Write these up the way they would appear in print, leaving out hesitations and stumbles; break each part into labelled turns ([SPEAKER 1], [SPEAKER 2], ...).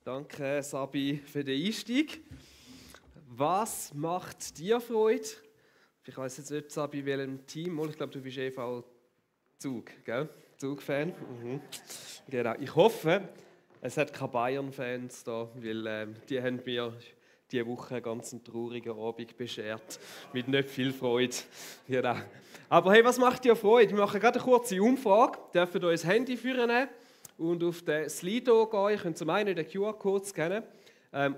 [SPEAKER 1] Danke, Sabi, für den Einstieg. Was macht dir Freude? Ich weiß jetzt nicht, Sabi, in welchem Team. Ich glaube, du bist EV Zug, gell? Zug-Fan. Genau. Ich hoffe, es hat keine Bayern-Fans da, weil die haben mir diese Woche einen ganz traurigen Abend beschert. Mit nicht viel Freude. Genau. Aber hey, was macht dir Freude? Wir machen gerade eine kurze Umfrage. Ihr dürft euer Handy führen und auf den Slido gehen. Ihr könnt zum einen den QR-Code scannen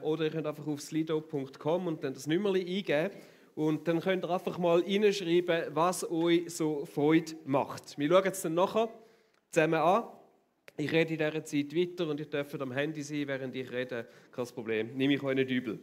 [SPEAKER 1] oder ihr könnt einfach auf slido.com und dann das Nummerli eingeben. Und dann könnt ihr einfach mal reinschreiben, was euch so Freude macht. Wir schauen es dann nachher zusammen an. Ich rede in dieser Zeit weiter und ihr dürft am Handy sein, während ich rede. Kein Problem, nehme ich euch nicht übel.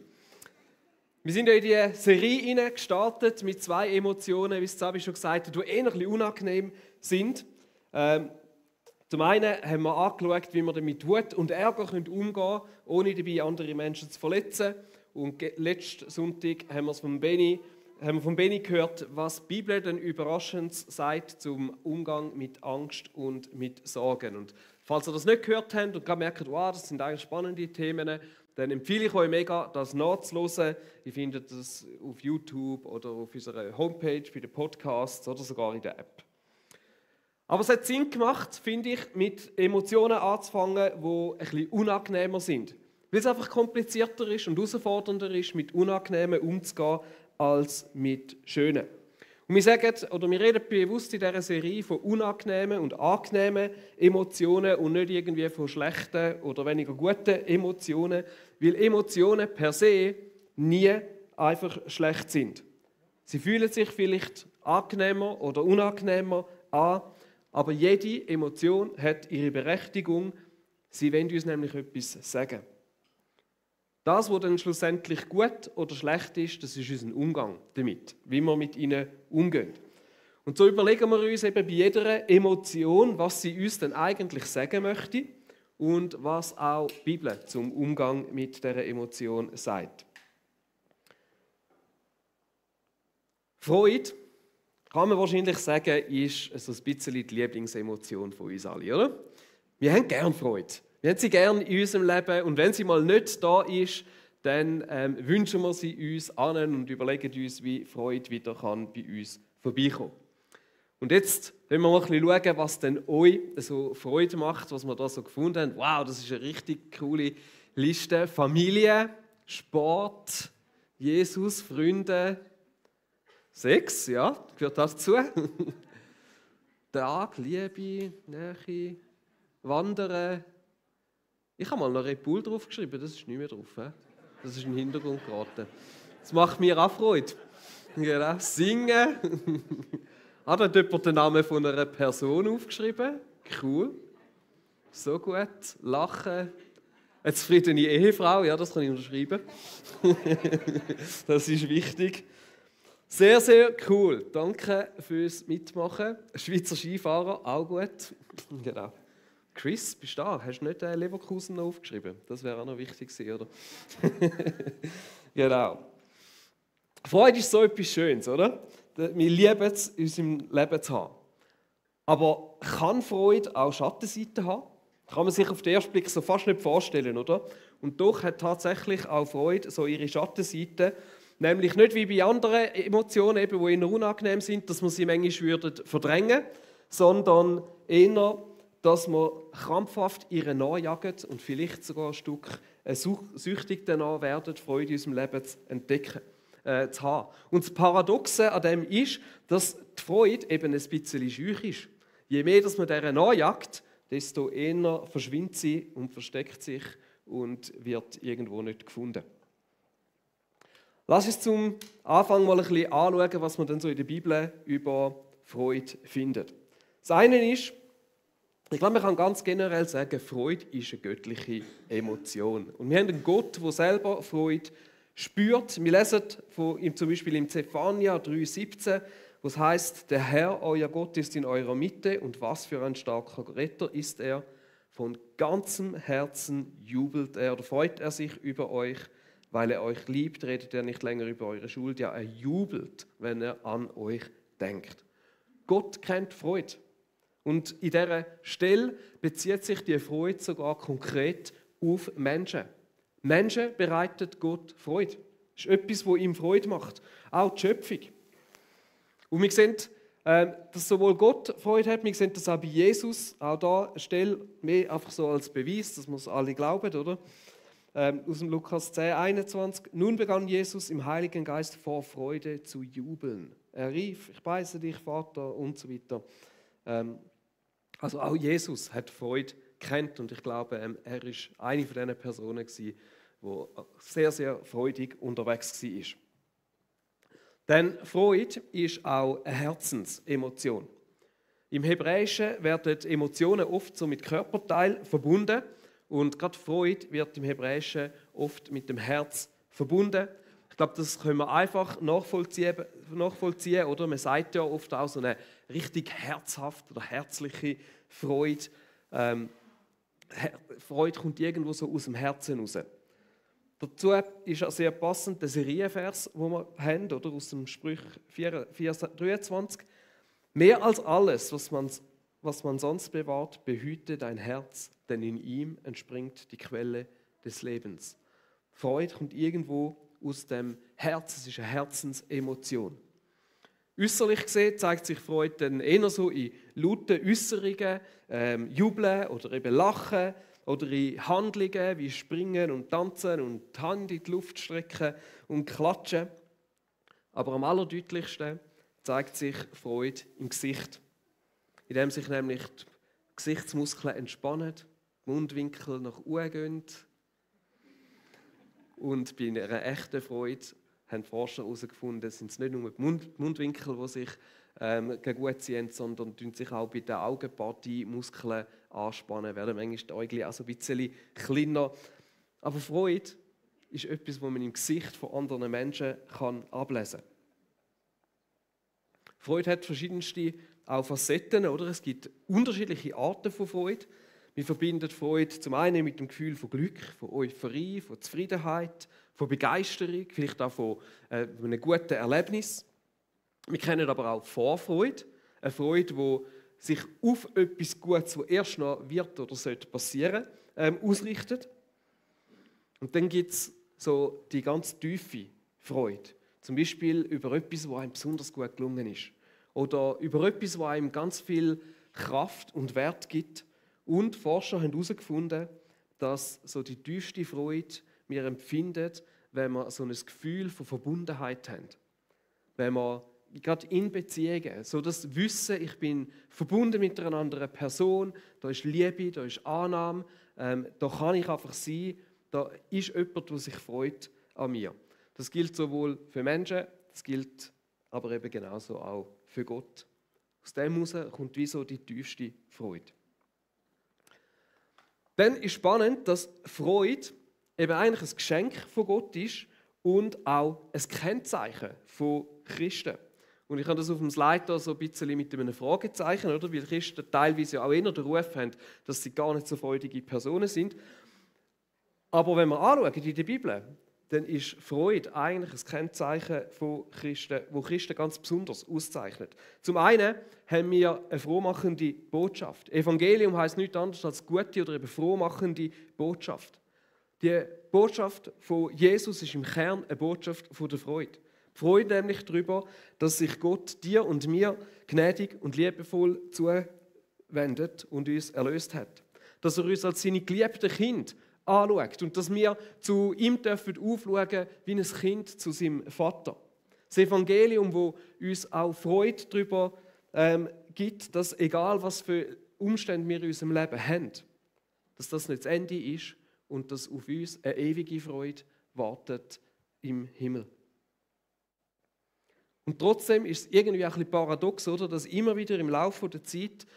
[SPEAKER 1] Wir sind ja in diese Serie gestartet mit 2 Emotionen, wie es Sabi schon gesagt hat, die eher ein bisschen unangenehm sind. Zum einen haben wir angeschaut, wie man damit Wut und Ärger umgehen können, ohne dabei andere Menschen zu verletzen. Und letzten Sonntag haben wir von Benni gehört, was die Bibel denn überraschend sagt zum Umgang mit Angst und mit Sorgen. Und falls ihr das nicht gehört habt und gerade merkt, wow, das sind eigentlich spannende Themen, dann empfehle ich euch mega, das nachzuhören. Ihr findet das auf YouTube oder auf unserer Homepage, bei den Podcasts oder sogar in der App. Aber es hat Sinn gemacht, finde ich, mit Emotionen anzufangen, die ein bisschen unangenehmer sind. Weil es einfach komplizierter ist und herausfordernder ist, mit Unangenehmen umzugehen, als mit Schönen. Und wir reden bewusst in dieser Serie von unangenehmen und angenehmen Emotionen und nicht irgendwie von schlechten oder weniger guten Emotionen, weil Emotionen per se nie einfach schlecht sind. Sie fühlen sich vielleicht angenehmer oder unangenehmer an, aber jede Emotion hat ihre Berechtigung. Sie wollen uns nämlich etwas sagen. Das, was dann schlussendlich gut oder schlecht ist, das ist unser Umgang damit, wie wir mit ihnen umgehen. Und so überlegen wir uns eben bei jeder Emotion, was sie uns denn eigentlich sagen möchte und was auch die Bibel zum Umgang mit dieser Emotion sagt. Freude, kann man wahrscheinlich sagen, ist so ein bisschen die Lieblingsemotion von uns alle, oder? Wir haben gerne Freude. Wir haben sie gerne in unserem Leben und wenn sie mal nicht da ist, dann wünschen wir sie uns an und überlegen uns, wie Freude wieder kann bei uns vorbeikommen. Und jetzt wenn wir mal ein bisschen schauen, was denn euch so Freude macht, was wir da so gefunden haben. Wow, das ist eine richtig coole Liste. Familie, Sport, Jesus, Freunde, Sex, ja, gehört das dazu. Tag, Liebe, Nähe, Wandern. Ich habe mal noch Red Bull draufgeschrieben, das ist nicht mehr drauf. Das ist in den Hintergrund geraten. Das macht mir auch Freude. Genau. Singen. Da hat jemand den Namen von einer Person aufgeschrieben. Cool. So gut. Lachen. Eine zufriedene Ehefrau, ja, das kann ich unterschreiben. Das ist wichtig. Sehr, sehr cool. Danke fürs Mitmachen. Schweizer Skifahrer, auch gut. Genau. Chris, bist du da? Hast du nicht Leverkusen noch aufgeschrieben? Das wäre auch noch wichtig gewesen, oder? Genau. Freude ist so etwas Schönes, oder? Wir lieben es, in unserem Leben zu haben. Aber kann Freude auch Schattenseiten haben? Kann man sich auf den ersten Blick so fast nicht vorstellen, oder? Und doch hat tatsächlich auch Freude so ihre Schattenseiten. Nämlich nicht wie bei anderen Emotionen, eben, die eher unangenehm sind, dass man sie manchmal verdrängen würden, sondern eher, dass wir krampfhaft ihre nachjagen und vielleicht sogar ein Stück süchtig danach werden, Freude in unserem Leben zu entdecken, zu haben. Und das Paradoxe an dem ist, dass die Freude eben ein bisschen scheu ist. Je mehr dass man dieser nachjagt, desto eher verschwindet sie und versteckt sich und wird irgendwo nicht gefunden. Lass uns zum Anfang mal ein bisschen anschauen, was man denn so in der Bibel über Freude findet. Das eine ist, ich glaube, man kann ganz generell sagen, Freude ist eine göttliche Emotion. Und wir haben einen Gott, der selber Freude spürt. Wir lesen zum Beispiel im Zephania 3,17, wo es heißt: Der Herr, euer Gott, ist in eurer Mitte und was für ein starker Retter ist er. Von ganzem Herzen jubelt er oder freut er sich über euch, weil er euch liebt, redet er nicht länger über eure Schuld. Ja, er jubelt, wenn er an euch denkt. Gott kennt Freude. Und in dieser Stelle bezieht sich die Freude sogar konkret auf Menschen. Menschen bereitet Gott Freude. Das ist etwas, was ihm Freude macht. Auch die Schöpfung. Und wir sehen, dass sowohl Gott Freude hat, wir sehen das auch bei Jesus. Auch da eine Stelle mehr einfach so als Beweis, dass wir es alle glauben, oder? Aus dem Lukas 10, 21. Nun begann Jesus im Heiligen Geist vor Freude zu jubeln. Er rief, ich preise dich, Vater, und so weiter. Also auch Jesus hat Freude kennt und ich glaube, er war eine von diesen Personen, die sehr, sehr freudig unterwegs war. Denn Freude ist auch eine Herzensemotion. Im Hebräischen werden Emotionen oft so mit Körperteilen verbunden und gerade Freude wird im Hebräischen oft mit dem Herz verbunden. Ich glaube, das können wir einfach nachvollziehen, oder? Man sagt ja oft auch so eine richtig herzhafte oder herzliche Freude. Freude kommt irgendwo so aus dem Herzen raus. Dazu ist auch sehr passend der Serienvers, den wir haben, oder? Aus dem Sprüch 4,23. Mehr als alles, was man sonst bewahrt, behüte dein Herz, denn in ihm entspringt die Quelle des Lebens. Freude kommt irgendwo aus dem Herz, es ist eine Herzensemotion. Äußerlich gesehen zeigt sich Freude dann eher so in lauten Äußerungen, Jubeln oder eben Lachen oder in Handlungen wie Springen und Tanzen und die Hand in die Luft strecken und klatschen. Aber am allerdeutlichsten zeigt sich Freude im Gesicht, indem sich nämlich die Gesichtsmuskeln entspannen, die Mundwinkel nach oben gehen. Und bei einer echten Freude haben Forscher herausgefunden, sind es nicht nur die Mundwinkel, die sich gut ziehen, sondern sich auch bei den Augenpartie-Muskeln anspannen, werden manchmal die Äugel auch so ein bisschen kleiner. Aber Freude ist etwas, das man im Gesicht von anderen Menschen ablesen kann. Freude hat verschiedenste auch Facetten, oder? Es gibt unterschiedliche Arten von Freude. Wir verbinden Freude zum einen mit dem Gefühl von Glück, von Euphorie, von Zufriedenheit, von Begeisterung, vielleicht auch von einem guten Erlebnis. Wir kennen aber auch Vorfreude, eine Freude, die sich auf etwas Gutes, das erst noch wird oder sollte passieren, ausrichtet. Und dann gibt es so die ganz tiefe Freude, zum Beispiel über etwas, was einem besonders gut gelungen ist oder über etwas, was einem ganz viel Kraft und Wert gibt. Und Forscher haben herausgefunden, dass so die tiefste Freude wir empfinden, wenn wir so ein Gefühl von Verbundenheit haben. Wenn wir gerade in Beziehungen, so das Wissen, ich bin verbunden mit einer anderen Person, da ist Liebe, da ist Annahme, da kann ich einfach sein, da ist jemand, der sich freut an mir. Das gilt sowohl für Menschen, das gilt aber eben genauso auch für Gott. Aus dem heraus kommt wie so die tiefste Freude. Dann ist spannend, dass Freude eben eigentlich ein Geschenk von Gott ist und auch ein Kennzeichen von Christen. Und ich habe das auf dem Slide da so ein bisschen mit einem Fragezeichen, oder? Weil Christen teilweise auch eher den Ruf haben, dass sie gar nicht so freudige Personen sind. Aber wenn wir anschauen in der Bibel, dann ist Freude eigentlich ein Kennzeichen von Christen, wo Christen ganz besonders auszeichnet. Zum einen haben wir eine frohmachende Botschaft. Evangelium heisst nichts anderes als gute oder eben frohmachende Botschaft. Die Botschaft von Jesus ist im Kern eine Botschaft von der Freude. Die Freude nämlich darüber, dass sich Gott dir und mir gnädig und liebevoll zuwendet und uns erlöst hat. Dass er uns als seine geliebten Kinder anschaut und dass wir zu ihm dürfen aufschauen wie ein Kind zu seinem Vater. Das Evangelium, das uns auch Freude darüber gibt, dass egal was für Umstände wir in unserem Leben haben, dass das nicht das Ende ist und dass auf uns eine ewige Freude wartet im Himmel. Und trotzdem ist es irgendwie auch ein bisschen paradox, oder, dass immer wieder im Laufe der Zeit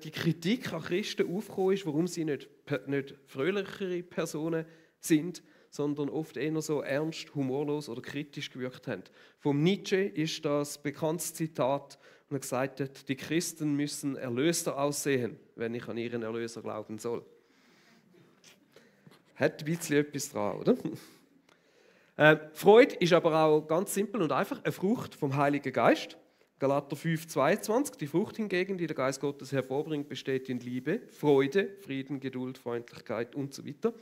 [SPEAKER 1] die Kritik an Christen aufgekommen ist, warum sie nicht fröhlichere Personen sind, sondern oft eher so ernst, humorlos oder kritisch gewirkt haben. Vom Nietzsche ist das bekanntes Zitat, und er gesagt hat, die Christen müssen erlöster aussehen, wenn ich an ihren Erlöser glauben soll. Hat ein bisschen etwas dran, oder? Freude ist aber auch ganz simpel und einfach eine Frucht vom Heiligen Geist. Galater 5,22, die Frucht hingegen, die der Geist Gottes hervorbringt, besteht in Liebe, Freude, Frieden, Geduld, Freundlichkeit und so weiter.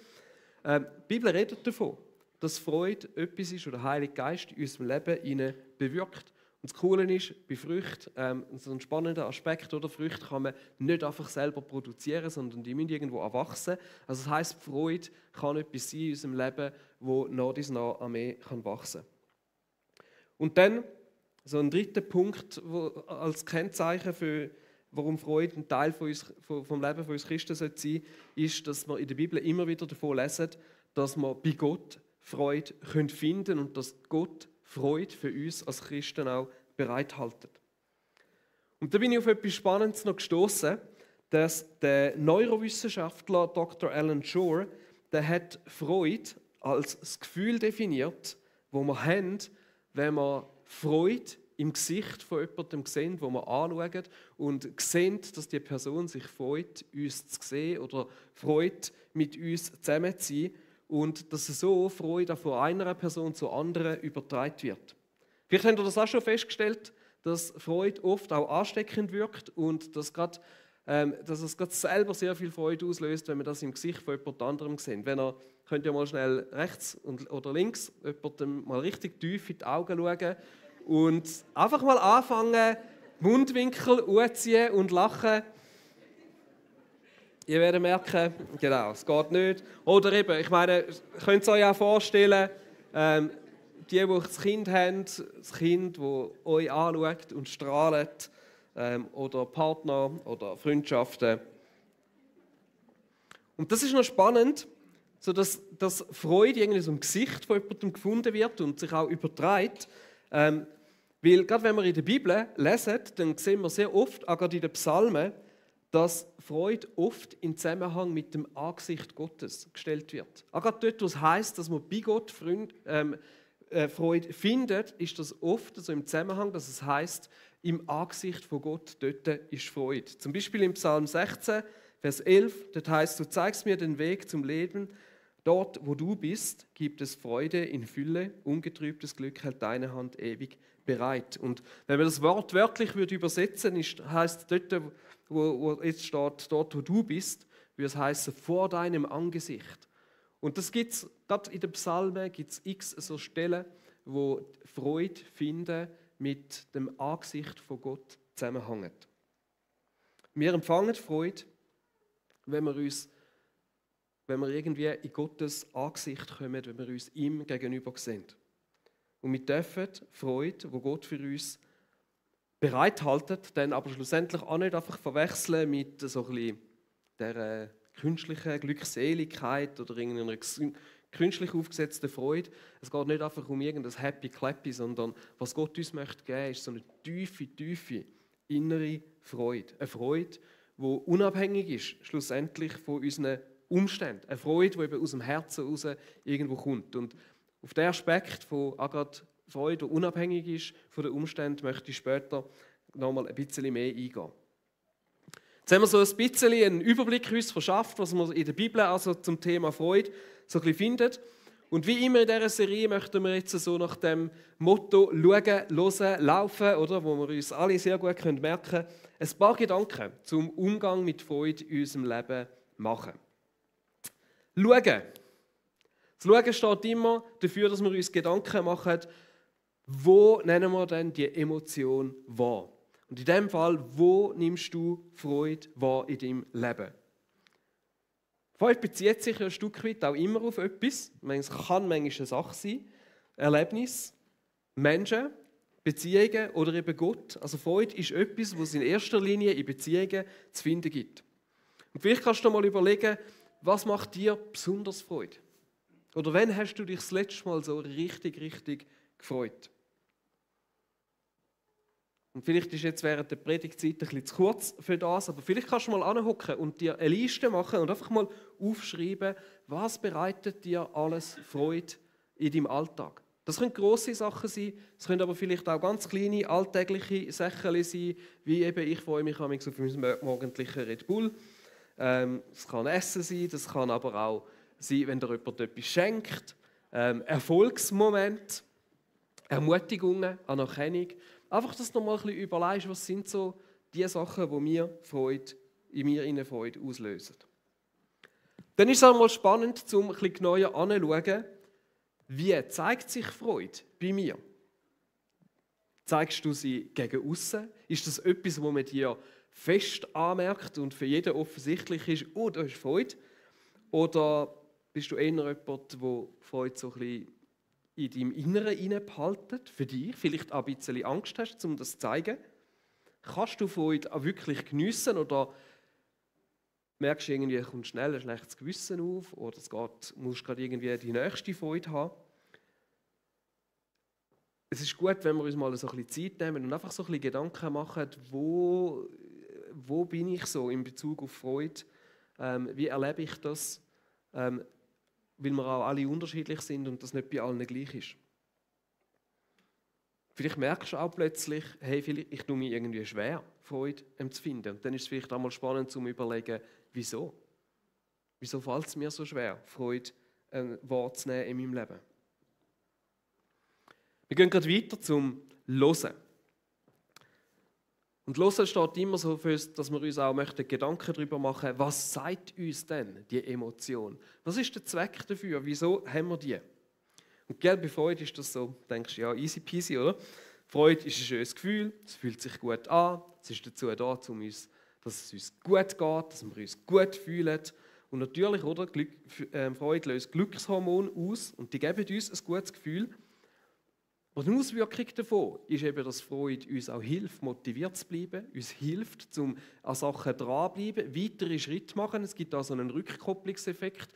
[SPEAKER 1] Die Bibel redet davon, dass Freude etwas ist, was der Heilige Geist in unserem Leben bewirkt. Und das Coole ist, bei Früchten, so ein spannender Aspekt, oder? Früchte kann man nicht einfach selber produzieren, sondern die müssen irgendwo erwachsen. Also das heisst, Freude kann etwas sein in unserem Leben, wo nach und nach an mehr wachsen kann. Und dann so ein dritter Punkt als Kennzeichen für warum Freude ein Teil vom Leben von uns Christen sein sollte, ist, dass wir in der Bibel immer wieder davon lesen, dass wir bei Gott Freude finden können und dass Gott Freude für uns als Christen auch bereithält. Und da bin ich auf etwas Spannendes noch gestoßen, dass der Neurowissenschaftler Dr. Alan Shore, der hat Freude als das Gefühl definiert, wo wir haben, wenn wir Freude im Gesicht von jemandem sehen, wo wir anschauen und sehen, dass die Person sich freut, uns zu sehen oder freut, mit uns zusammen zu sein und dass so Freude von einer Person zur anderen übertragen wird. Vielleicht habt ihr das auch schon festgestellt, dass Freude oft auch ansteckend wirkt und dass es gerade selber sehr viel Freude auslöst, wenn wir das im Gesicht von jemand anderem sehen. Könnt ihr mal schnell rechts oder links jemandem mal richtig tief in die Augen schauen und einfach mal anfangen, Mundwinkel anziehen und lachen. Ihr werdet merken, genau, es geht nicht. Oder eben, ich meine, ihr könnt es euch auch vorstellen, die das Kind haben, das Kind, das euch anschaut und strahlt, oder Partner oder Freundschaften. Und das ist noch spannend, so dass Freude irgendwie so im Gesicht von jemandem gefunden wird und sich auch überträgt. Weil gerade wenn wir in der Bibel lesen, dann sehen wir sehr oft, auch gerade in den Psalmen, dass Freude oft in Zusammenhang mit dem Angesicht Gottes gestellt wird. Auch gerade dort, wo es heisst, dass man bei Gott Freude findet, ist das oft so im Zusammenhang, dass es heisst, im Angesicht von Gott dort ist Freude. Zum Beispiel im Psalm 16, Vers 11, dort heisst, du zeigst mir den Weg zum Leben. Dort, wo du bist, gibt es Freude in Fülle, ungetrübtes Glück hält deine Hand ewig bereit. Und wenn man das Wort wörtlich übersetzen würde, heisst dort, wo jetzt steht, dort, wo du bist, würde es heißen, vor deinem Angesicht. Und das gibt es, gerade in den Psalmen gibt es x so Stellen, wo Freude finden mit dem Angesicht von Gott zusammenhängen. Wir empfangen Freude, wenn wir irgendwie in Gottes Angesicht kommen, wenn wir uns ihm gegenüber sehen. Und wir dürfen Freude, die Gott für uns bereithält, dann aber schlussendlich auch nicht einfach verwechseln mit so ein bisschen der künstlichen Glückseligkeit oder irgendeiner künstlich aufgesetzten Freude. Es geht nicht einfach um irgendein Happy Clappy, sondern was Gott uns möchte geben, ist so eine tiefe innere Freude. Eine Freude, die unabhängig ist, schlussendlich von unseren Umständen. Eine Freude, die eben aus dem Herzen heraus irgendwo kommt. Und auf den Aspekt von gerade Freude, die unabhängig ist von den Umständen, möchte ich später nochmal ein bisschen mehr eingehen. Jetzt haben wir so ein bisschen einen Überblick uns verschafft, was man in der Bibel also zum Thema Freude so ein bisschen findet. Und wie immer in dieser Serie möchten wir jetzt so nach dem Motto schauen, hören, laufen, oder, wo wir uns alle sehr gut merken können, ein paar Gedanken zum Umgang mit Freude in unserem Leben machen. Schauen. Das Schauen steht immer dafür, dass wir uns Gedanken machen, wo nennen wir denn die Emotion wahr? Und in diesem Fall, wo nimmst du Freude wahr in deinem Leben? Freude bezieht sich ein Stück weit auch immer auf etwas. Es kann manchmal eine Sache sein, Erlebnis, Menschen, Beziehungen oder eben Gott. Also Freude ist etwas, was es in erster Linie in Beziehungen zu finden gibt. Und vielleicht kannst du mal überlegen, was macht dir besonders Freude? Oder wann hast du dich das letzte Mal so richtig gefreut? Und vielleicht ist jetzt während der Predigtzeit ein bisschen zu kurz für das, aber vielleicht kannst du mal anhocken und dir eine Liste machen und einfach mal aufschreiben, was bereitet dir alles Freude in deinem Alltag. Das können grosse Sachen sein, es können aber vielleicht auch ganz kleine, alltägliche Sachen sein, wie eben ich freue mich auf meinen morgendlichen Red Bull. Es kann Essen sein, das kann aber auch sein, wenn dir jemand etwas schenkt. Erfolgsmoment, Ermutigungen, Anerkennung. einfach, dass du noch mal ein bisschen überlegst, was sind so die Sachen, die mir Freude, in mir eine Freude auslösen. Dann ist es auch mal spannend, um ein bisschen genauer anzuschauen, wie zeigt sich Freude bei mir? Zeigst du sie gegen aussen? Ist das etwas, wo man dir fest anmerkt und für jeden offensichtlich ist, oh, da ist Freude? Oder bist du eher jemand, der Freude so ein bisschen in deinem Inneren behaltet, für dich, vielleicht auch ein bisschen Angst hast, um das zu zeigen? Kannst du Freude auch wirklich geniessen oder merkst du irgendwie, kommt schnell ein schlechtes Gewissen auf oder musst gerade irgendwie die nächste Freude haben? Es ist gut, wenn wir uns mal so ein bisschen Zeit nehmen und einfach so ein bisschen Gedanken machen, wo bin ich so in Bezug auf Freude? Wie erlebe ich das? Weil wir auch alle unterschiedlich sind und das nicht bei allen gleich ist. Vielleicht merkst du auch plötzlich, hey, ich tue mich irgendwie schwer, Freude zu finden. Und dann ist es vielleicht auch mal spannend zu überlegen, wieso? Wieso fällt es mir so schwer, Freude wahrzunehmen in meinem Leben? Wir gehen gerade weiter zum Hören. Und Hören steht immer so für uns, dass wir uns auch Gedanken darüber machen möchten, was sagt uns denn die Emotion? Was ist der Zweck dafür? Wieso haben wir die? Und bei Freude ist das so, denkst du, ja, easy peasy, oder? Freude ist ein schönes Gefühl, es fühlt sich gut an, es ist dazu da, dass es uns gut geht, dass wir uns gut fühlen. Und natürlich, oder, Freude löst Glückshormone aus und die geben uns ein gutes Gefühl. Und eine Auswirkung davon ist eben, dass Freude uns auch hilft, motiviert zu bleiben, uns hilft, an Sachen dranbleiben, weitere Schritte machen. Es gibt da so einen Rückkopplungseffekt,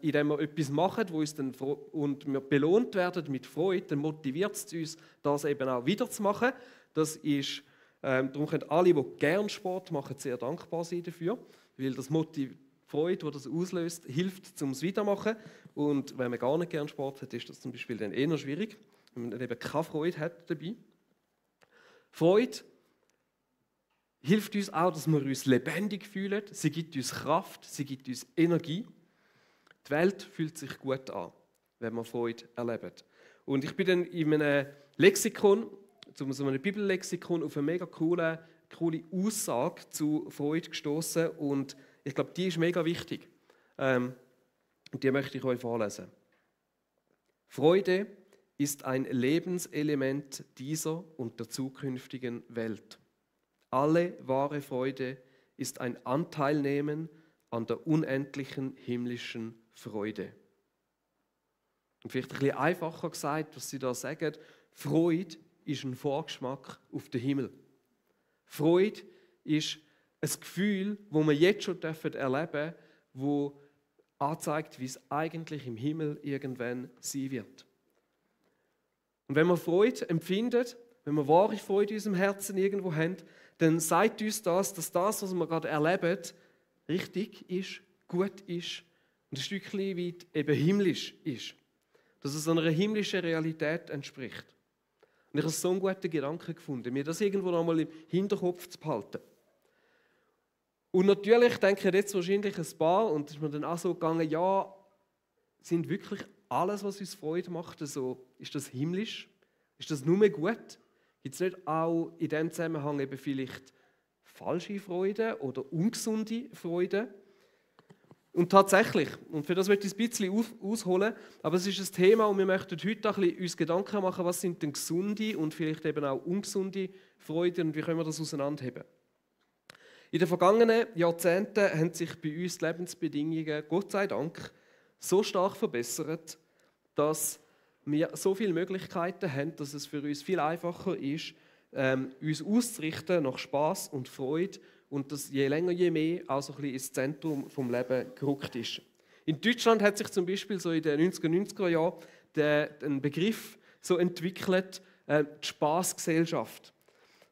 [SPEAKER 1] indem wir etwas machen, wo uns dann und wir belohnt werden mit Freude, dann motiviert es uns, das eben auch wieder zu machen. Das ist, darum können alle, die gerne Sport machen, sehr dankbar sein dafür, weil das Freude, die das auslöst, hilft, um es weitermachen. Und wenn man gar nicht gerne Sport hat, ist das zum Beispiel dann eher schwierig, wenn man eben keine Freude hat dabei. Freude hilft uns auch, dass wir uns lebendig fühlen. Sie gibt uns Kraft, sie gibt uns Energie. Die Welt fühlt sich gut an, wenn wir Freude erleben. Und ich bin dann in einem Lexikon, so einem Bibellexikon, auf eine mega coole Aussage zu Freude gestoßen und ich glaube, die ist mega wichtig. Und die möchte ich euch vorlesen. Freude ist ein Lebenselement dieser und der zukünftigen Welt. Alle wahre Freude ist ein Anteilnehmen an der unendlichen himmlischen Freude. Und vielleicht ein bisschen einfacher gesagt, was sie da sagen, Freude ist ein Vorgeschmack auf den Himmel. Freude ist ein Gefühl, das wir jetzt schon erleben dürfen, das anzeigt, wie es eigentlich im Himmel irgendwann sein wird. Und wenn wir Freude empfinden, wenn wir wahre Freude in unserem Herzen irgendwo haben, dann sagt uns das, dass das, was wir gerade erleben, richtig ist, gut ist und ein Stückchen weit eben himmlisch ist. Dass es einer himmlischen Realität entspricht. Und ich habe so einen guten Gedanken gefunden, mir das irgendwo noch mal im Hinterkopf zu behalten. Und natürlich denken jetzt wahrscheinlich ein paar, und es ist mir dann auch so gegangen, ja, sind wirklich alles, was uns Freude macht, so, ist das himmlisch? Ist das nur gut? Gibt es nicht auch in diesem Zusammenhang eben vielleicht falsche Freude oder ungesunde Freude? Und tatsächlich, und für das möchte ich ein bisschen ausholen, aber es ist ein Thema und wir möchten heute ein bisschen uns Gedanken machen, was sind denn gesunde und vielleicht eben auch ungesunde Freuden und wie können wir das auseinanderheben. In den vergangenen Jahrzehnten haben sich bei uns die Lebensbedingungen, Gott sei Dank, so stark verbessert, dass wir so viele Möglichkeiten haben, dass es für uns viel einfacher ist, uns auszurichten nach Spass und Freude und dass je länger, je mehr auch so ein bisschen ins Zentrum des Lebens gerückt ist. In Deutschland hat sich zum Beispiel so in den 90er Jahren ein Begriff so entwickelt, die Spassgesellschaft.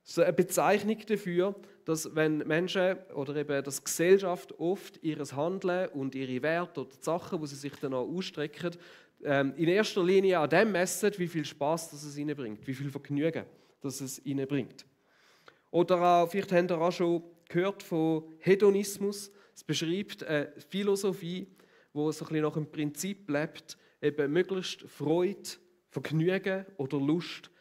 [SPEAKER 1] So eine Bezeichnung dafür, dass wenn Menschen oder eben das Gesellschaft oft ihr Handeln und ihre Werte oder die Sachen, die sie sich dann auch ausstrecken, in erster Linie an dem messen, wie viel Spass das es ihnen bringt, wie viel Vergnügen das es ihnen bringt. Oder auch, vielleicht habt ihr auch schon gehört von Hedonismus. Es beschreibt eine Philosophie, die so ein bisschen nach dem Prinzip lebt, eben möglichst Freude, Vergnügen oder Lust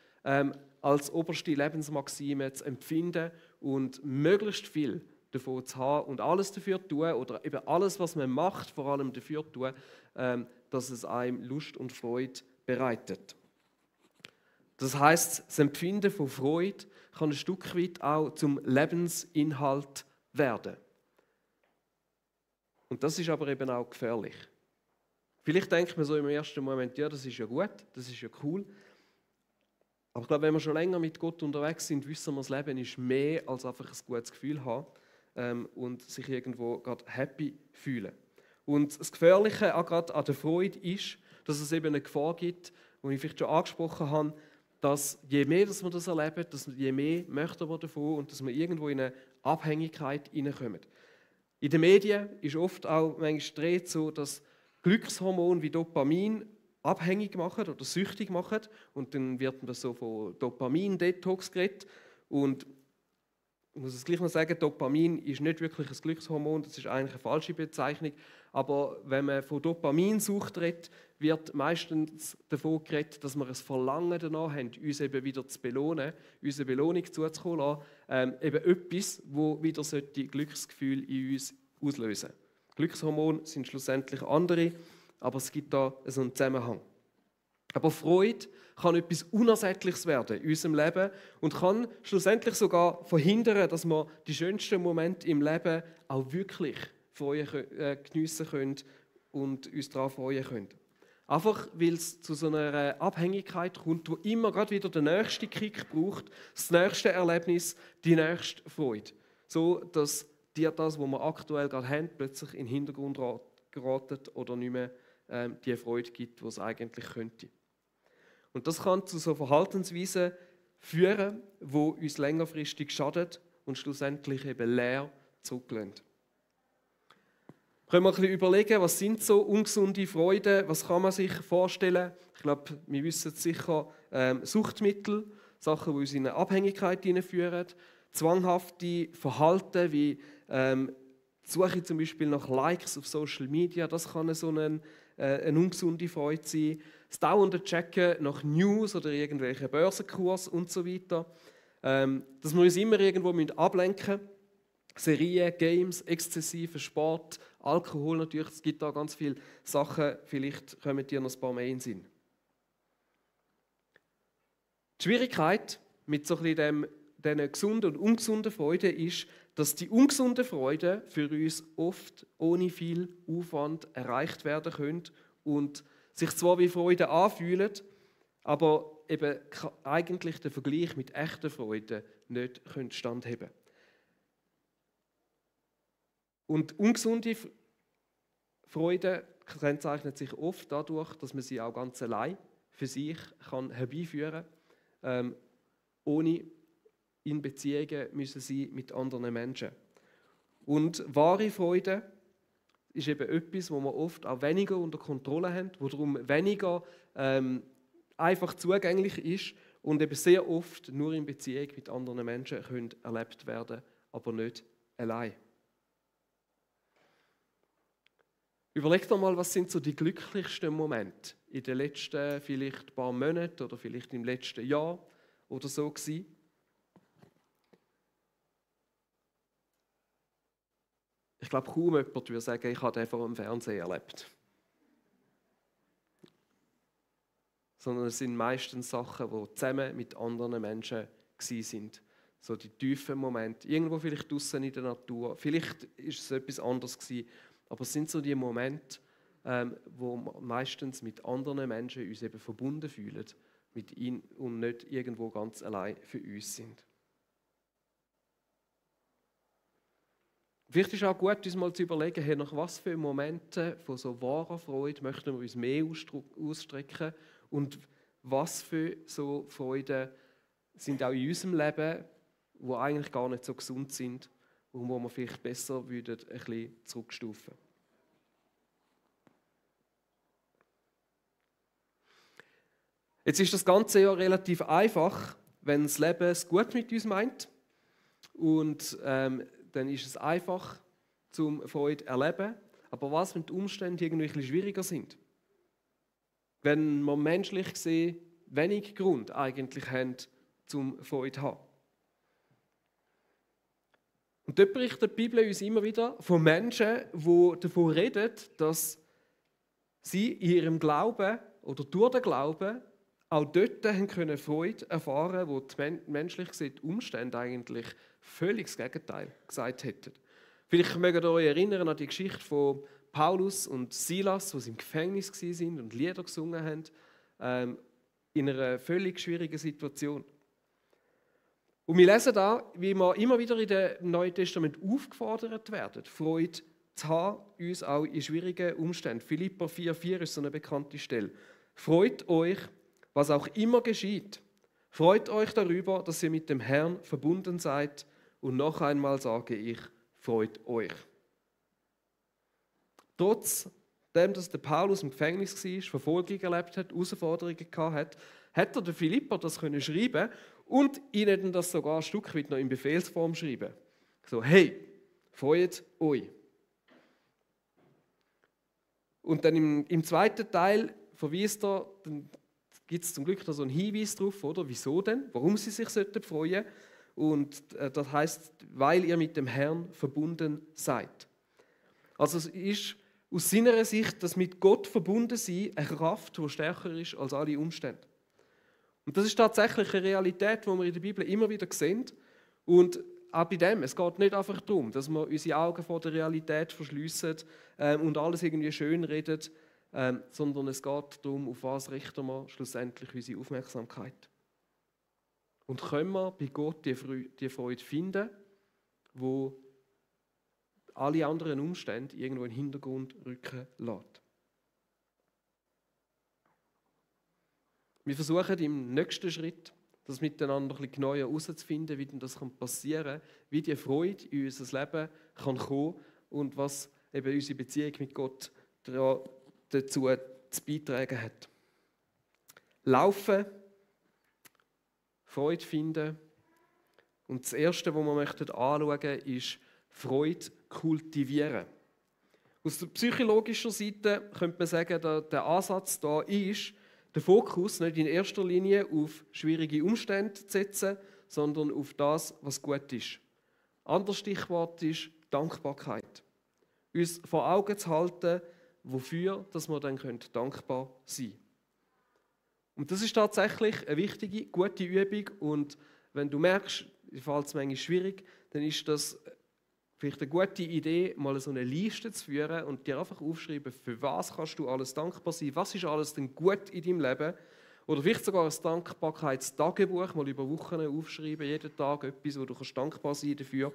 [SPEAKER 1] als oberste Lebensmaxime zu empfinden und möglichst viel davon zu haben und alles dafür tun oder eben alles, was man macht, vor allem dafür tun, dass es einem Lust und Freude bereitet. Das heißt, das Empfinden von Freude kann ein Stück weit auch zum Lebensinhalt werden. Und das ist aber eben auch gefährlich. Vielleicht denkt man so im ersten Moment, ja, das ist ja gut, das ist ja cool. Aber ich glaube, wenn wir schon länger mit Gott unterwegs sind, wissen wir, das Leben ist mehr als einfach ein gutes Gefühl haben und sich irgendwo gerade happy fühlen. Und das Gefährliche auch gerade an der Freude ist, dass es eben eine Gefahr gibt, die ich vielleicht schon angesprochen habe, dass je mehr dass wir das erleben, je mehr möchten wir davon und dass wir irgendwo in eine Abhängigkeit hineinkommen. In den Medien ist oft auch manchmal dreht so, dass Glückshormone wie Dopamin abhängig machen oder süchtig machen und dann wird das so von Dopamin-Detox geredet und ich muss es gleich noch sagen, Dopamin ist nicht wirklich ein Glückshormon, das ist eigentlich eine falsche Bezeichnung, aber wenn man von Dopaminsucht redet, wird meistens davon geredet, dass wir ein Verlangen danach haben, uns eben wieder zu belohnen, unsere Belohnung zuzukommen lassen, eben etwas, das wieder solche Glücksgefühle in uns auslösen. Glückshormone sind schlussendlich andere, aber es gibt da so einen Zusammenhang. Aber Freude kann etwas Unersättliches werden in unserem Leben und kann schlussendlich sogar verhindern, dass wir die schönsten Momente im Leben auch wirklich geniessen können und uns daran freuen können. Einfach, weil es zu so einer Abhängigkeit kommt, wo immer gerade wieder der nächste Kick braucht, das nächste Erlebnis, die nächste Freude. So, dass dir das, was wir aktuell gerade haben, plötzlich in den Hintergrund geratet oder nicht mehr die Freude gibt, die es eigentlich könnte. Und das kann zu so Verhaltensweisen führen, die uns längerfristig schadet und schlussendlich eben leer zurücklassen. Können wir ein bisschen überlegen, was sind so ungesunde Freuden, was kann man sich vorstellen? Ich glaube, wir wissen sicher, Suchtmittel, Sachen, die uns in eine Abhängigkeit hineinführen, zwanghafte Verhalten wie Suche zum Beispiel nach Likes auf Social Media, das kann so eine ungesunde Freude sein. Das dauernde Checken nach News oder irgendwelchen Börsenkurs und so weiter. Dass wir uns immer irgendwo ablenken müssen. Serien, Games, exzessiver Sport, Alkohol natürlich, es gibt da ganz viele Sachen, vielleicht kommen dir noch ein paar mehr in den Sinn. Die Schwierigkeit mit so ein bisschen diesen gesunden und ungesunden Freuden ist, dass die ungesunden Freuden für uns oft ohne viel Aufwand erreicht werden können und sich zwar wie Freude anfühlen, aber eben eigentlich den Vergleich mit echten Freuden nicht standhalten können. Und ungesunde Freude kennzeichnet sich oft dadurch, dass man sie auch ganz allein für sich kann herbeiführen kann, ohne in Beziehungen müssen sie mit anderen Menschen. Und wahre Freude ist eben etwas, wo wir oft auch weniger unter Kontrolle haben, wo darum weniger einfach zugänglich ist und eben sehr oft nur in Beziehung mit anderen Menschen können erlebt werden, aber nicht allein. Überleg doch mal, was sind so die glücklichsten Momente in den letzten vielleicht paar Monaten oder vielleicht im letzten Jahr oder so gewesen. Ich glaube, kaum jemand würde sagen, ich habe den vor dem Fernsehen erlebt. Sondern es sind meistens Sachen, die zusammen mit anderen Menschen sind. So die tiefen Momente. Irgendwo vielleicht draußen in der Natur. Vielleicht ist es etwas anderes gewesen. Aber es sind so die Momente, wo wir meistens mit anderen Menschen uns eben verbunden fühlen mit ihnen und nicht irgendwo ganz allein für uns sind. Vielleicht ist es auch gut, uns mal zu überlegen, hey, nach was für Momente von so wahrer Freude möchten wir uns mehr ausstrecken und was für so Freuden sind auch in unserem Leben, die eigentlich gar nicht so gesund sind und wo wir vielleicht besser würden, ein bisschen zurückstufen. Jetzt ist das Ganze ja relativ einfach, wenn das Leben es gut mit uns meint. Und dann ist es einfach, zum Freude zu erleben. Aber was, wenn die Umstände irgendwie ein bisschen schwieriger sind? Wenn wir menschlich gesehen wenig Grund eigentlich haben, zum Freude zu haben. Und dort berichtet die Bibel uns immer wieder von Menschen, die davon reden, dass sie in ihrem Glauben oder durch den Glauben auch dort können Freude erfahren, wo die menschlich gesehen Umstände eigentlich völlig das Gegenteil gesagt hätten. Vielleicht mögt ihr euch erinnern an die Geschichte von Paulus und Silas, die im Gefängnis waren und Lieder gesungen haben, in einer völlig schwierigen Situation. Und wir lesen da, wie wir immer wieder in dem Neuen Testament aufgefordert werden, Freude zu haben, uns auch in schwierigen Umständen. Philipper 4,4 ist so eine bekannte Stelle. Freut euch, was auch immer geschieht. Freut euch darüber, dass ihr mit dem Herrn verbunden seid. Und noch einmal sage ich, freut euch. Trotzdem, dass der Paulus im Gefängnis war, Verfolgung erlebt hat, Herausforderungen hatte, hat der Philipper das können schreiben und ihnen das sogar ein Stück weit noch in Befehlsform schreiben. So, hey, freut euch. Und dann im zweiten Teil verweist er, dann gibt es zum Glück noch so einen Hinweis darauf, oder? Wieso denn? Warum sie sich freuen sollten. Und das heißt, weil ihr mit dem Herrn verbunden seid. Also es ist aus seiner Sicht, dass mit Gott verbunden sein eine Kraft, die stärker ist als alle Umstände. Und das ist tatsächlich eine Realität, die wir in der Bibel immer wieder sehen. Und auch bei dem, es geht nicht einfach darum, dass wir unsere Augen vor der Realität verschliessen und alles irgendwie schön reden, sondern es geht darum, auf was richten wir schlussendlich unsere Aufmerksamkeit. Und können wir bei Gott die Freude finden, wo alle anderen Umstände irgendwo in den Hintergrund rücken lässt. Wir versuchen im nächsten Schritt, das miteinander ein bisschen genauer herauszufinden, wie denn das passieren kann, wie die Freude in unser Leben kommen kann und was eben unsere Beziehung mit Gott dazu zu beitragen hat. Laufen, Freude finden. Und das Erste, was wir anschauen möchten, ist Freude kultivieren. Aus der psychologischen Seite könnte man sagen, der Ansatz da ist, den Fokus nicht in erster Linie auf schwierige Umstände zu setzen, sondern auf das, was gut ist. Anderes Stichwort ist Dankbarkeit. Uns vor Augen zu halten, wofür dass wir dann dankbar sein können. Und das ist tatsächlich eine wichtige, gute Übung. Und wenn du merkst, dir fällt es manchmal schwierig, dann ist das vielleicht eine gute Idee, mal so eine Liste zu führen und dir einfach aufschreiben, für was kannst du alles dankbar sein, was ist alles denn gut in deinem Leben. Oder vielleicht sogar ein Dankbarkeitstagebuch, mal über Wochen aufschreiben, jeden Tag etwas, wo du dankbar sein dafür.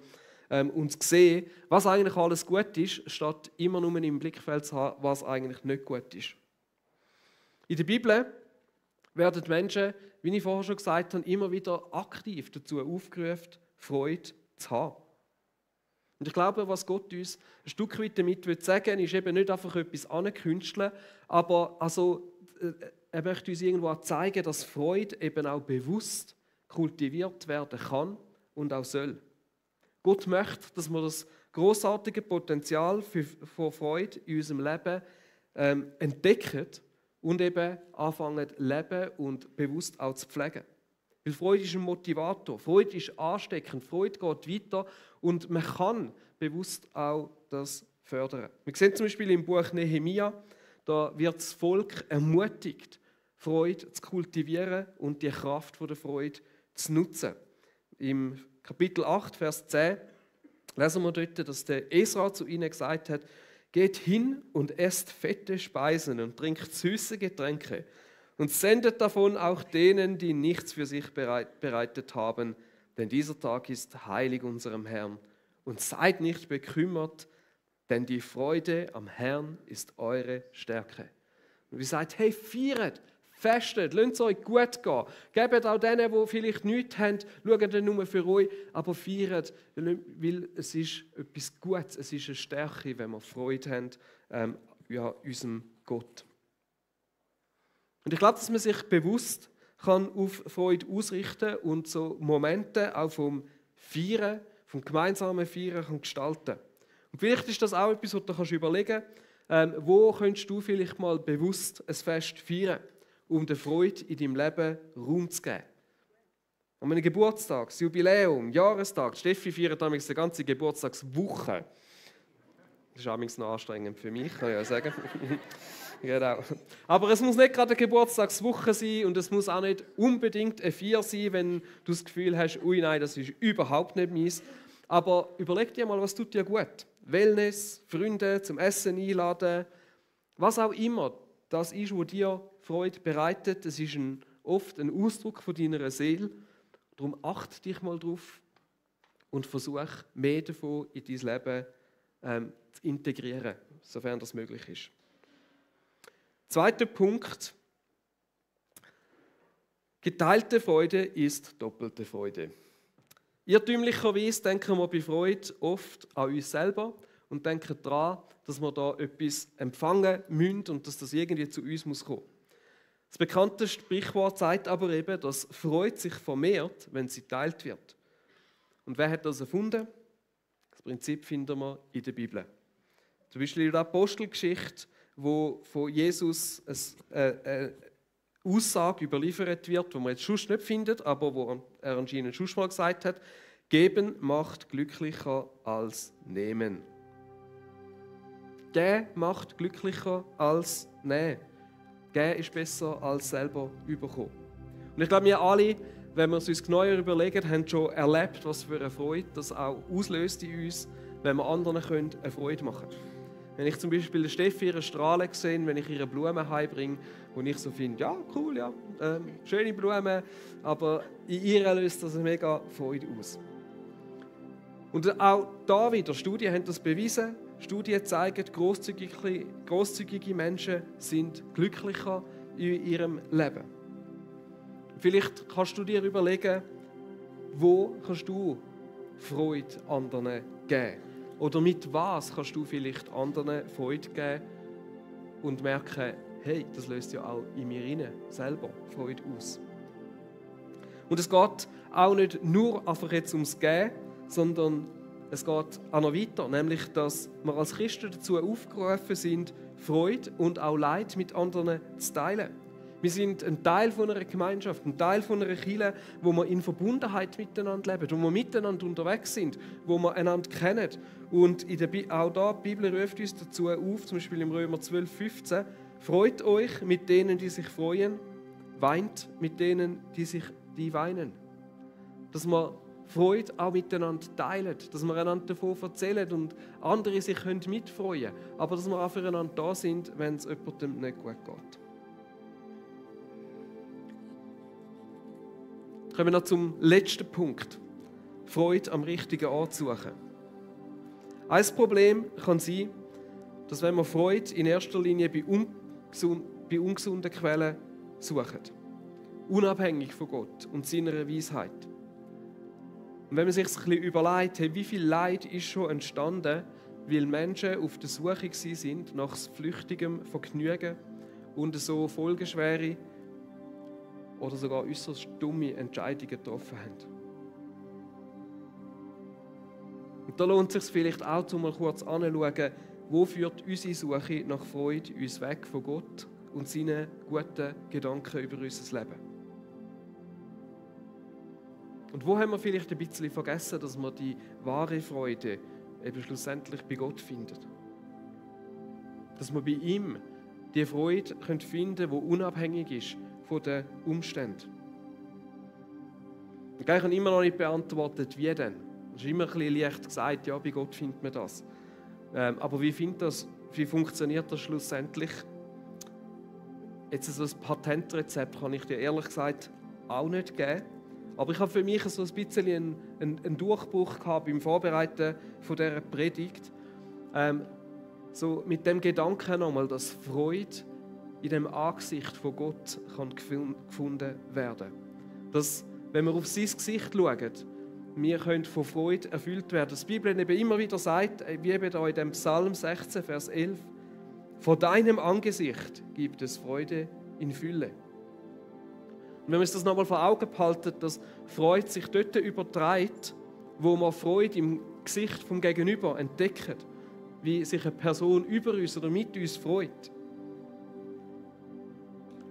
[SPEAKER 1] Und zu sehen, was eigentlich alles gut ist, statt immer nur im Blickfeld zu haben, was eigentlich nicht gut ist. In der Bibel werden Menschen, wie ich vorher schon gesagt habe, immer wieder aktiv dazu aufgerufen, Freude zu haben. Und ich glaube, was Gott uns ein Stück weit damit sagen will, ist eben nicht einfach etwas ankünsteln, aber er möchte uns irgendwo auch zeigen, dass Freude eben auch bewusst kultiviert werden kann und auch soll. Gott möchte, dass wir das grossartige Potenzial für Freude in unserem Leben entdecken und eben anfangen zu leben und bewusst auch zu pflegen. Weil Freude ist ein Motivator, Freude ist ansteckend, Freude geht weiter und man kann bewusst auch das fördern. Wir sehen zum Beispiel im Buch Nehemia, da wird das Volk ermutigt, Freude zu kultivieren und die Kraft der Freude zu nutzen. Im Kapitel 8, Vers 10 lesen wir dort, dass der Esra zu ihnen gesagt hat, geht hin und esst fette Speisen und trinkt süße Getränke und sendet davon auch denen, die nichts für sich bereitet haben, denn dieser Tag ist heilig unserem Herrn. Und seid nicht bekümmert, denn die Freude am Herrn ist eure Stärke. Und wir sagen, hey, feiert, festet, lasst es euch gut gehen. Gebt auch denen, die vielleicht nichts haben, schaut nicht nur für euch, aber feiert, weil es ist etwas Gutes, es ist eine Stärke, wenn wir Freude haben an unserem Gott. Und ich glaube, dass man sich bewusst kann auf Freude ausrichten und so Momente auch vom Feiern, vom gemeinsamen Feiern kann gestalten. Und vielleicht ist das auch etwas, was du überlegen kannst, wo könntest du vielleicht mal bewusst ein Fest feiern, um der Freude in deinem Leben Raum zu geben. An einem Geburtstag, das Jubiläum, Jahrestag. Steffi feiert damals eine ganze Geburtstagswoche. Das ist damals noch anstrengend für mich, kann ich ja sagen. Genau. Aber es muss nicht gerade eine Geburtstagswoche sein und es muss auch nicht unbedingt eine Feier sein, wenn du das Gefühl hast, ui nein, das ist überhaupt nicht meins. Aber überleg dir mal, was tut dir gut. Wellness, Freunde zum Essen einladen, was auch immer das ist, was dir Freude bereitet. Das ist oft ein Ausdruck von deiner Seele. Darum achte dich mal drauf und versuch mehr davon in dein Leben zu integrieren, sofern das möglich ist. Zweiter Punkt. Geteilte Freude ist doppelte Freude. Irrtümlicherweise denken wir bei Freude oft an uns selber und denken daran, dass wir da etwas empfangen müssen und dass das irgendwie zu uns muss kommen. Das bekannte Sprichwort sagt aber eben, dass Freude sich vermehrt, wenn sie geteilt wird. Und wer hat das erfunden? Das Prinzip finden wir in der Bibel. Zum Beispiel in der Apostelgeschichte, wo von Jesus eine Aussage überliefert wird, die man jetzt sonst nicht findet, aber wo er anscheinend schon mal gesagt hat: Geben macht glücklicher als nehmen. Geben macht glücklicher als nehmen. Geben ist besser als selber bekommen. Und ich glaube, wir alle, wenn wir es uns genauer überlegen, haben schon erlebt, was für eine Freude das auch auslöst in uns, wenn wir anderen eine Freude machen können. Wenn ich zum Beispiel Steffi ihre Strahlen sehe, wenn ich ihre Blumen heimbringe, wo ich so finde, ja, cool, ja, schöne Blumen, aber in ihr löst das eine mega Freude aus. Und auch da wieder, Studien haben das bewiesen. Studien zeigen, grosszügige Menschen sind glücklicher in ihrem Leben. Vielleicht kannst du dir überlegen, wo kannst du Freude anderen geben? Oder mit was kannst du vielleicht anderen Freude geben und merken, hey, das löst ja auch in mir rein selber Freude aus. Und es geht auch nicht nur einfach jetzt ums Geben, sondern es geht auch noch weiter, nämlich, dass wir als Christen dazu aufgerufen sind, Freude und auch Leid mit anderen zu teilen. Wir sind ein Teil von einer Gemeinschaft, ein Teil von einer Kirche, wo wir in Verbundenheit miteinander leben, wo wir miteinander unterwegs sind, wo wir einander kennen. Und auch da, die Bibel ruft uns dazu auf, zum Beispiel im Römer 12,15: Freut euch mit denen, die sich freuen, weint mit denen, die weinen. Dass wir Freude auch miteinander teilen, dass wir einander davon erzählen und andere sich mitfreuen können, aber dass wir auch füreinander da sind, wenn es jemandem nicht gut geht. Kommen wir noch zum letzten Punkt. Freude am richtigen Ort suchen. Ein Problem kann sein, dass wenn wir Freude in erster Linie bei ungesunden Quellen suchen, unabhängig von Gott und seiner Weisheit. Und wenn man sich ein bisschen überlegt, wie viel Leid ist schon entstanden, weil Menschen auf der Suche sind nach flüchtigem Vergnügen und so folgenschwere oder sogar äußerst dumme Entscheidungen getroffen haben. Und da lohnt es sich vielleicht auch, mal kurz anzuschauen, wo führt unsere Suche nach Freude uns weg von Gott und seinen guten Gedanken über unser Leben. Und wo haben wir vielleicht ein bisschen vergessen, dass wir die wahre Freude eben schlussendlich bei Gott finden? Dass wir bei ihm die Freude finden können, die unabhängig ist von den Umständen. Ich habe immer noch nicht beantwortet, wie denn. Es ist immer ein bisschen leicht gesagt, ja, bei Gott findet man das. Aber wie funktioniert das schlussendlich? Jetzt so ein Patentrezept kann ich dir ehrlich gesagt auch nicht geben. Aber ich habe für mich so ein bisschen einen Durchbruch gehabt beim Vorbereiten von dieser Predigt. So mit dem Gedanken nochmal, dass Freude in dem Angesicht von Gott kann gefunden werden. Dass, wenn wir auf sein Gesicht schauen, wir können von Freude erfüllt werden. Das Bibel eben immer wieder sagt, wie eben da in dem Psalm 16, Vers 11, vor deinem Angesicht gibt es Freude in Fülle. Und wenn wir uns das nochmal vor Augen behalten, dass Freude sich dort überträgt, wo wir Freude im Gesicht vom Gegenüber entdecken, wie sich eine Person über uns oder mit uns freut,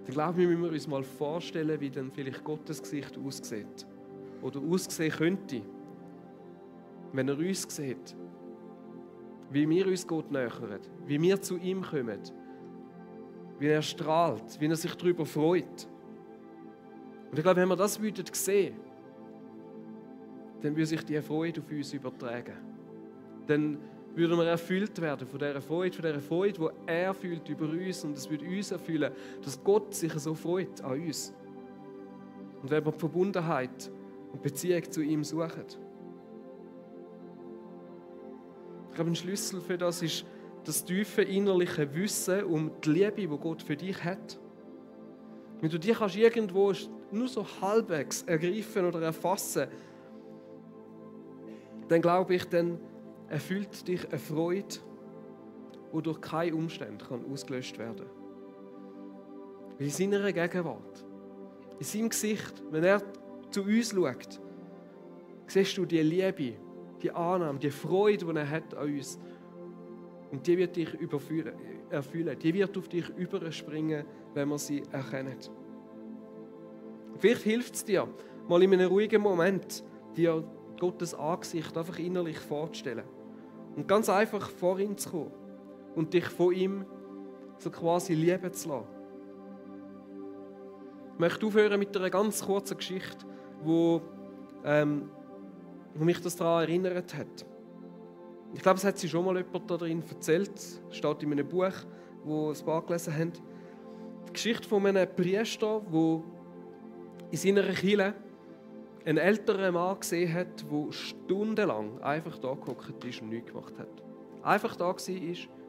[SPEAKER 1] dann glaube ich, müssen wir uns mal vorstellen, wie dann vielleicht Gottes Gesicht aussieht. oder aussehen könnte, wenn er uns sieht, wie wir uns Gott nähern, wie wir zu ihm kommen, wie er strahlt, wie er sich darüber freut. Und ich glaube, wenn wir das sehen würden, dann würde sich diese Freude auf uns übertragen. Dann würden wir erfüllt werden von dieser Freude, die er fühlt über uns. Und es würde uns erfüllen, dass Gott sich so freut an uns. Und wenn wir die Verbundenheit und Beziehung zu ihm suchen. Ich glaube, ein Schlüssel für das ist das tiefe innerliche Wissen um die Liebe, die Gott für dich hat. Wenn du die kannst irgendwo nur so halbwegs ergreifen oder erfassen, dann glaube ich, dann erfüllt dich eine Freude, die durch keine Umstände ausgelöscht werden kann. Weil in seiner Gegenwart, in seinem Gesicht, wenn er zu uns schaut, siehst du die Liebe, die Annahme, die Freude, die er hat an uns. Und die wird dich erfüllen. Die wird auf dich überspringen, wenn wir sie erkennen. Vielleicht hilft es dir, mal in einem ruhigen Moment, dir Gottes Angesicht einfach innerlich vorzustellen. Und ganz einfach vor ihn zu kommen. Und dich von ihm so quasi lieben zu lassen. Ich möchte aufhören mit einer ganz kurzen Geschichte, wo mich das daran erinnert hat. Ich glaube, es hat sich schon mal jemand darin erzählt. Es steht in einem Buch, das ein paar gelesen haben. Die Geschichte von einem Priester, der in seiner Kirche einen älteren Mann gesehen hat, der stundenlang einfach da gehockt ist und nichts gemacht hat. Einfach da war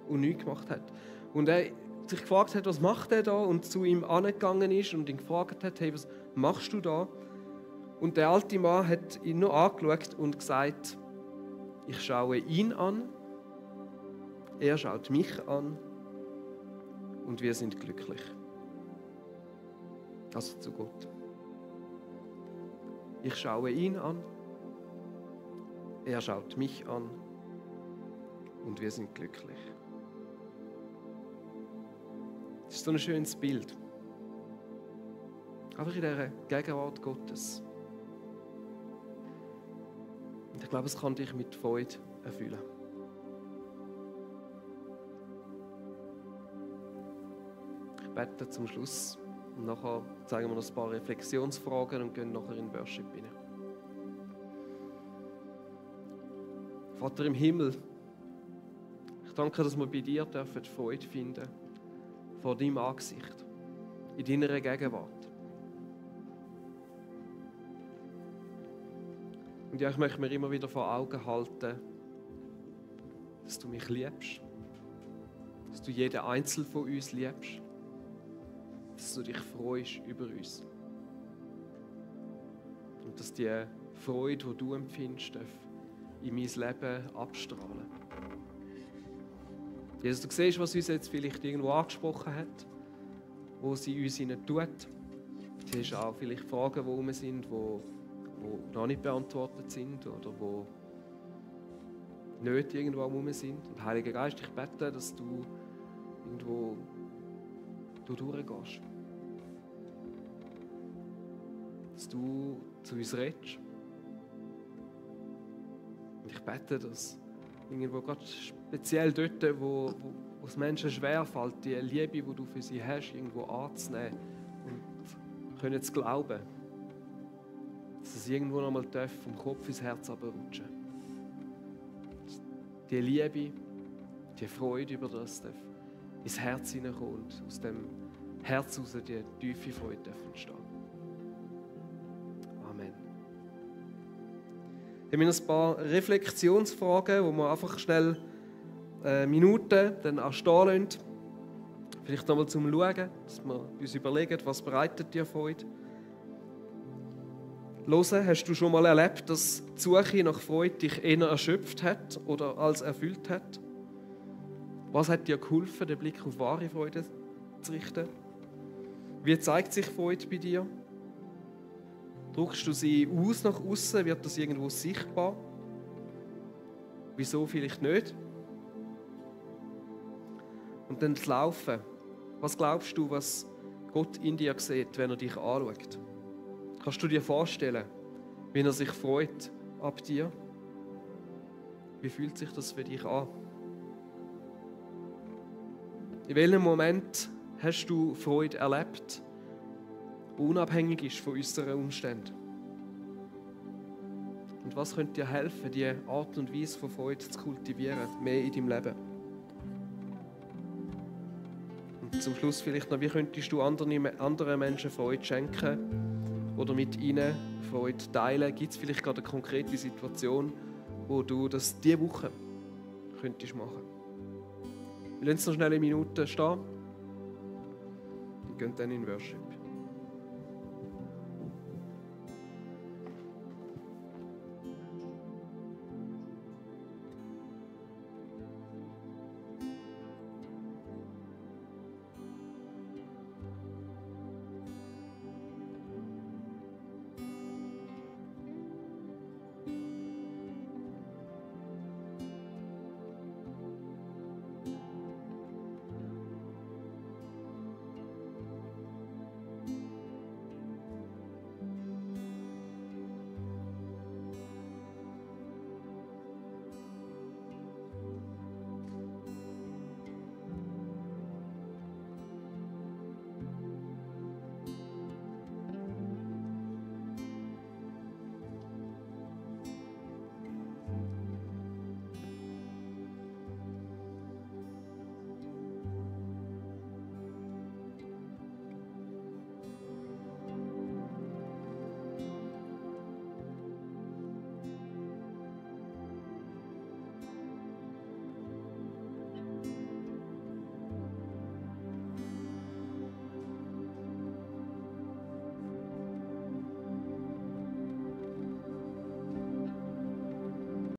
[SPEAKER 1] und nichts gemacht hat. Und er sich gefragt hat, was macht er da? Und zu ihm angegangen ist und ihn gefragt hat, hey, was machst du da? Und der alte Mann hat ihn nur angeschaut und gesagt, ich schaue ihn an, er schaut mich an und wir sind glücklich. Also zu Gott. Ich schaue ihn an, er schaut mich an und wir sind glücklich. Das ist so ein schönes Bild. Einfach in dieser Gegenwart Gottes. Und ich glaube, es kann dich mit Freude erfüllen. Ich bete zum Schluss und nachher zeigen wir noch ein paar Reflexionsfragen und gehen nachher in den Worship rein. Vater im Himmel, ich danke, dass wir bei dir dürfen Freude finden vor deinem Angesicht, in deiner Gegenwart. Und ja, ich möchte mir immer wieder vor Augen halten, dass du mich liebst, dass du jeden Einzelnen von uns liebst, dass du dich freust über uns. Und dass die Freude, die du empfindest, in mein Leben abstrahlen. Jesus, du siehst, was uns jetzt vielleicht irgendwo angesprochen hat, wo sie uns hinein tut. Du siehst auch vielleicht Fragen, die herum sind, die noch nicht beantwortet sind oder wo Nöte irgendwo herum sind. Und Heiliger Geist, ich bete, dass du irgendwo durchgehst. Dass du zu uns redest. Und ich bete, dass irgendwo gerade speziell dort, wo es Menschen schwerfällt, die Liebe, die du für sie hast, irgendwo anzunehmen und können zu glauben, dass es irgendwo noch mal vom Kopf ins Herz runterrutschen. Die Liebe, die Freude über das darf ins Herz hineinkommen und aus dem Herz heraus die tiefe Freude entstehen. Amen. Ich habe ein paar Reflexionsfragen, wo wir einfach schnell Minuten dann auch stehen lassen. Vielleicht nochmal zum Schauen, dass wir uns überlegen, was bereitet dir Freude. Hören, hast du schon mal erlebt, dass die Suche nach Freude dich eher erschöpft hat oder als erfüllt hat? Was hat dir geholfen, den Blick auf wahre Freude zu richten? Wie zeigt sich Freude bei dir? Drückst du sie aus nach außen? Wird das irgendwo sichtbar? Wieso vielleicht nicht? Und dann das Laufen. Was glaubst du, was Gott in dir sieht, wenn er dich anschaut? Kannst du dir vorstellen, wie er sich freut ab dir. Wie fühlt sich das für dich an? In welchem Moment hast du Freude erlebt, die unabhängig ist von unseren Umständen? Und was könnte dir helfen, diese Art und Weise von Freude zu kultivieren, mehr in deinem Leben? Und zum Schluss vielleicht noch, wie könntest du anderen Menschen Freude schenken oder mit ihnen Freude teilen? Gibt es vielleicht gerade eine konkrete Situation, wo du das diese Woche könntest machen? Wir lassen noch schnell eine Minute stehen und gehen dann in Worship.